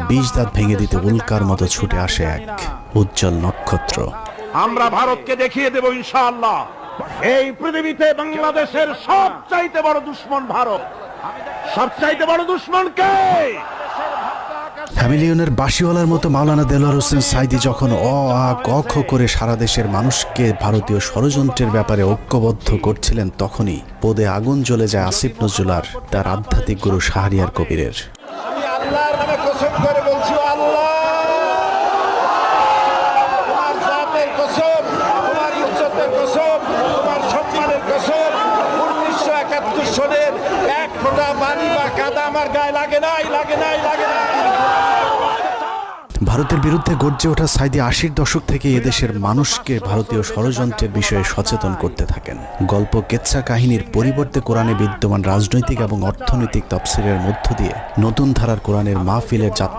২০ দাঁত ভেঙে দিতে উল্কার মতো ছুটে আসে এক উজ্জ্বল নক্ষত্র। আমরা ভারতকে দেখিয়ে দেব ইনশাআল্লাহ, এই পৃথিবীতে বাংলাদেশের সবচাইতে বড় দুশ্মন ভারত। সবচাইতে বড় দুশ্মন কে? হ্যামিলিয়নের বাঁশিওয়ালার মতো মাওলানা দেলোয়ার হোসেন সাঈদী যখন অ আ ক খ করে সারা দেশের মানুষকে ভারতীয় ষড়যন্ত্রের ব্যাপারে ঐক্যবদ্ধ করছিলেন, তখনই পদে আগুন জ্বলে যায় আসিফ নজরুল তার আধ্যাত্মিক গুরু শাহরিয়ার কবিরের। আমি আল্লাহর নামে কসম করে বলছি, আল্লাহ তোমার জাতের কসম, তোমার ইজ্জতের কসম, তোমার সম্মানের কসম, 1971 সনের এক ফোঁটা পানি বা কাদা আমার গায়ে লাগে নাই, লাগে নাই, লাগে নাই। ভারতের বিরুদ্ধে গর্জে ওঠা সাঈদী ৮০-র দশক থেকে এদেশের মানুষকে ভারতীয় ষড়যন্ত্রের বিষয়ে সচেতন করতে থাকেন। গল্প কেচ্ছা কাহিনীর পরিবর্তে কোরআনে বিদ্যমান রাজনৈতিক এবং অর্থনৈতিক তাফসীরের মধ্য দিয়ে নতুন ধারার কোরআনের মাহফিলের যাত্রা